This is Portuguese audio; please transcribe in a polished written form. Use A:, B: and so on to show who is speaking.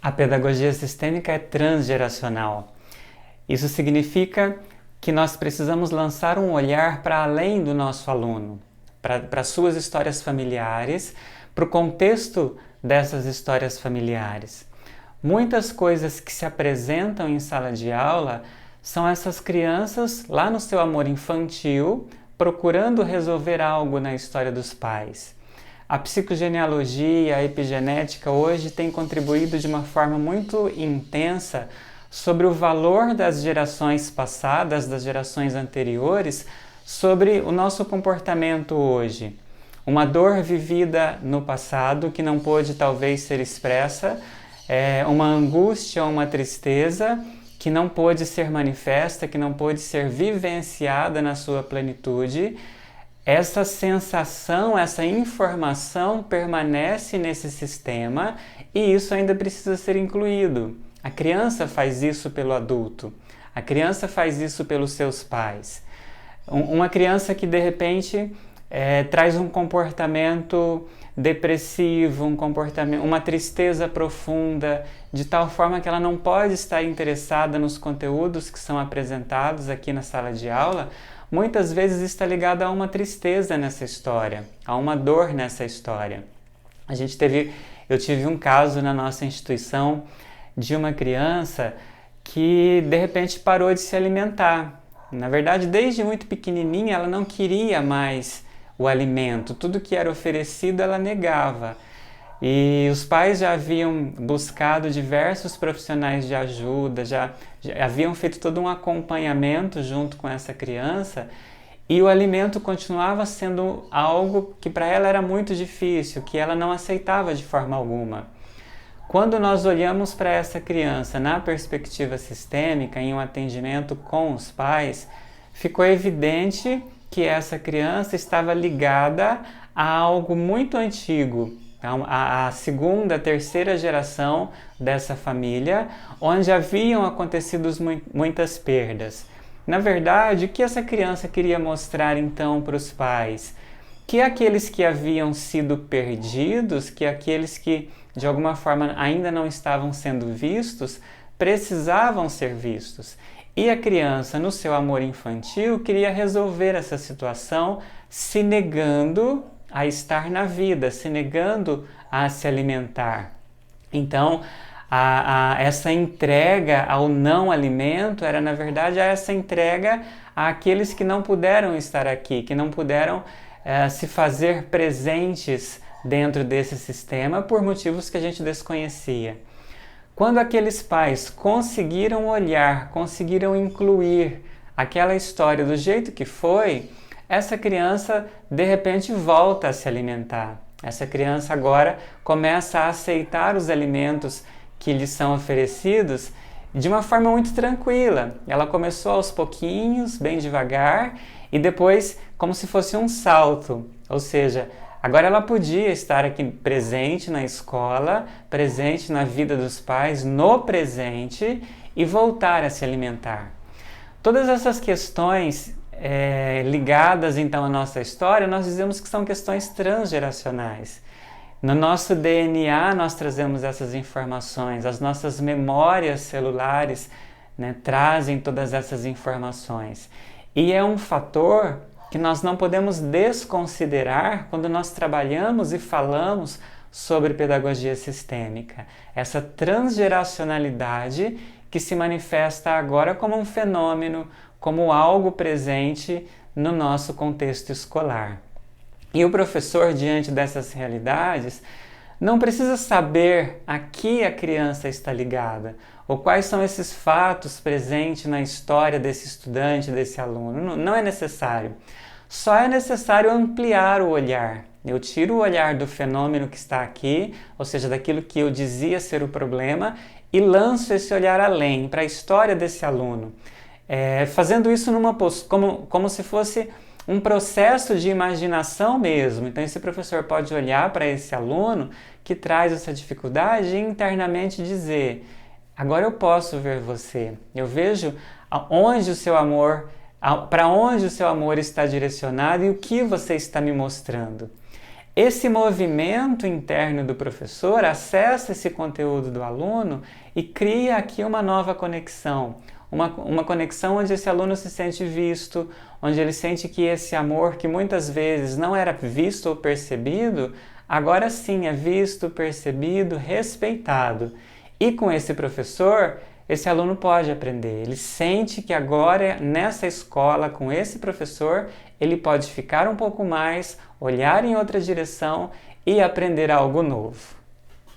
A: A pedagogia sistêmica é transgeracional. Isso significa que nós precisamos lançar um olhar para além do nosso aluno, para suas histórias familiares, para o contexto dessas histórias familiares. Muitas coisas que se apresentam em sala de aula são essas crianças lá no seu amor infantil, procurando resolver algo na história dos pais. A psicogenealogia, a epigenética hoje tem contribuído de uma forma muito intensa sobre o valor das gerações passadas, das gerações anteriores, sobre o nosso comportamento hoje. Uma dor vivida no passado que não pôde talvez ser expressa, uma angústia, uma tristeza que não pôde ser manifesta, que não pôde ser vivenciada na sua plenitude. Essa sensação, essa informação permanece nesse sistema e isso ainda precisa ser incluído. A criança faz isso pelo adulto, a criança faz isso pelos seus pais. Uma criança que de repente traz um comportamento depressivo, uma tristeza profunda, de tal forma que ela não pode estar interessada nos conteúdos que são apresentados aqui na sala de aula, muitas vezes está ligada a uma tristeza nessa história, a uma dor nessa história. Eu tive um caso na nossa instituição de uma criança que de repente parou de se alimentar. Na verdade, desde muito pequenininha, ela não queria mais o alimento. Tudo que era oferecido, ela negava. E os pais já haviam buscado diversos profissionais de ajuda, já haviam feito todo um acompanhamento junto com essa criança, e o alimento continuava sendo algo que para ela era muito difícil, que ela não aceitava de forma alguma. Quando nós olhamos para essa criança na perspectiva sistêmica, em um atendimento com os pais, ficou evidente que essa criança estava ligada a algo muito antigo, a segunda, terceira geração dessa família, onde haviam acontecido muitas perdas. Na verdade, o que essa criança queria mostrar então para os pais? Que aqueles que haviam sido perdidos, que aqueles que de alguma forma ainda não estavam sendo vistos, precisavam ser vistos. E a criança, no seu amor infantil, queria resolver essa situação se negando a estar na vida, se negando a se alimentar. Então, essa entrega ao não alimento era, na verdade, essa entrega àqueles que não puderam estar aqui, que não puderam se fazer presentes dentro desse sistema por motivos que a gente desconhecia. Quando aqueles pais conseguiram olhar, conseguiram incluir aquela história do jeito que foi, essa criança de repente volta a se alimentar. Essa criança agora começa a aceitar os alimentos que lhe são oferecidos de uma forma muito tranquila. Ela começou aos pouquinhos, bem devagar, e depois como se fosse um salto. Ou seja, agora ela podia estar aqui presente na escola, presente na vida dos pais, no presente, e voltar a se alimentar. Todas essas questões ligadas então à nossa história, nós dizemos que são questões transgeracionais. No nosso DNA nós trazemos essas informações, as nossas memórias celulares, né, trazem todas essas informações. E é um fator que nós não podemos desconsiderar quando nós trabalhamos e falamos sobre pedagogia sistêmica. Essa transgeracionalidade que se manifesta agora como um fenômeno, como algo presente no nosso contexto escolar. E o professor, diante dessas realidades, não precisa saber a que a criança está ligada, ou quais são esses fatos presentes na história desse estudante, desse aluno. Não é necessário. Só é necessário ampliar o olhar. Eu tiro o olhar do fenômeno que está aqui, ou seja, daquilo que eu dizia ser o problema, e lanço esse olhar além, para a história desse aluno. Fazendo isso como se fosse um processo de imaginação mesmo. Então esse professor pode olhar para esse aluno que traz essa dificuldade e internamente dizer: agora eu posso ver você, eu vejo onde o seu amor, para onde o seu amor está direcionado e o que você está me mostrando. Esse movimento interno do professor acessa esse conteúdo do aluno e cria aqui uma nova conexão. Uma conexão onde esse aluno se sente visto, onde ele sente que esse amor que muitas vezes não era visto ou percebido, agora sim é visto, percebido, respeitado. E com esse professor, esse aluno pode aprender. Ele sente que agora, nessa escola, com esse professor, ele pode ficar um pouco mais, olhar em outra direção e aprender algo novo.